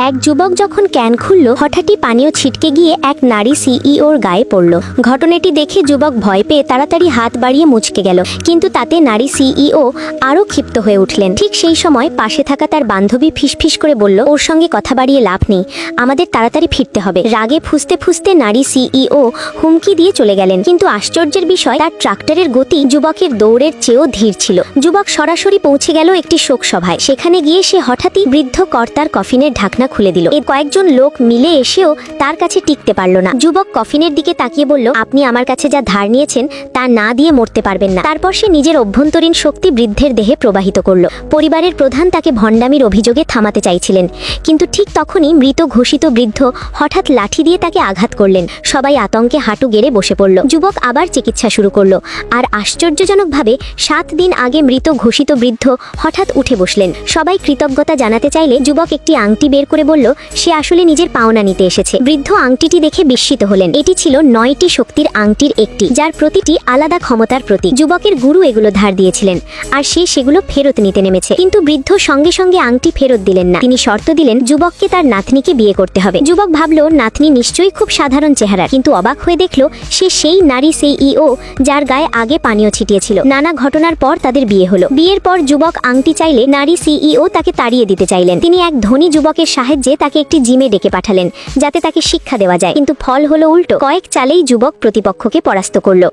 এক যুবক যখন ক্যান খুলল, হঠাৎই পানীয় ছিটকে গিয়ে এক নারী সিইওর গায়ে পড়ল। ঘটনাটি দেখে যুবক ভয় পেয়ে তাড়াতাড়ি হাত বাড়িয়ে মুচকে গেল, কিন্তু তাতে নারী সিইও আরও ক্ষিপ্ত হয়ে উঠলেন। ঠিক সেই সময় পাশে থাকা তার বান্ধবী ফিসফিস করে বলল, ওর সঙ্গে কথা বাড়িয়ে লাভ নেই, আমাদের তাড়াতাড়ি ফিরতে হবে। রাগে ফুঁসতে ফুঁসতে নারী সিইও হুমকি দিয়ে চলে গেলেন, কিন্তু আশ্চর্যের বিষয়, তার ট্রাক্টরের গতি যুবকের দৌড়ের চেয়েও ধীর ছিল। যুবক সরাসরি পৌঁছে গেল একটি শোক সভায়। সেখানে গিয়ে সে হঠাৎই বৃদ্ধ কর্তার কফিনের ঢাকনা খুলে দিল। এর কয়েকজন লোক মিলে এসেও তার কাছে টিকতে পারল না। যুবক কফিনের দিকে তাকিয়ে বলল, আপনি আমার কাছে যা ধার নিয়েছেন তা না দিয়ে মরতে পারবেন না। তারপর সে নিজের অভ্যন্তরীণ শক্তি বৃদ্ধের দেহে প্রবাহিত করল। পরিবারের প্রধান তাকে ভণ্ডামির অভিযোগে থামাতে চাইছিলেন, কিন্তু ঠিক তখনই মৃত ঘোষিত বৃদ্ধ হঠাৎ লাঠি দিয়ে তাকে আঘাত করলেন। সবাই আতঙ্কে হাঁটু গেড়ে বসে পড়ল। যুবক আবার চিকিৎসা শুরু করল, আর আশ্চর্যজনকভাবে 7 দিন আগে মৃত ঘোষিত বৃদ্ধ হঠাৎ উঠে বসলেন। সবাই কৃতজ্ঞতা জানাতে চাইলে যুবক একটি আংটি বের করে বলল সে আসলে নিজের পাওনা নিতে এসেছে। বৃদ্ধ আংটিটি দেখে বিস্মিত হলেন। এটি ছিল 9টি শক্তির আংটির একটি, যার প্রতিটি আলাদা ক্ষমতার প্রতীক। যুবকের গুরু এগুলো ধার দিয়েছিলেন, আর সে সেগুলো ফেরত নিতে নেমেছে। কিন্তু বৃদ্ধ সঙ্গে সঙ্গে আংটি ফেরত দিলেন না। তিনি শর্ত দিলেন যুবককে তার নাতনিকে বিয়ে করতে হবে। যুবক ভাবল নাতনি নিশ্চয়ই খুব সাধারণ চেহারা, কিন্তু অবাক হয়ে দেখল সে সেই নারী সিইও যার গায়ে আগে পানীয় ছিটিয়েছিল। নানা ঘটনার পর তাদের বিয়ে হলো। বিয়ের পর যুবক আংটি চাইলে নারী সিইও তাকে তাড়িয়ে দিতে চাইলেন। তিনি এক ধনী যুবকের সাহায্যে তাকে একটি জিমে ডেকে পাঠালেন, যাতে তাকে শিক্ষা দেওয়া যায়, কিন্তু ফল হলো উল্টো। কয়েক চালেই যুবক প্রতিপক্ষকে পরাস্ত করল।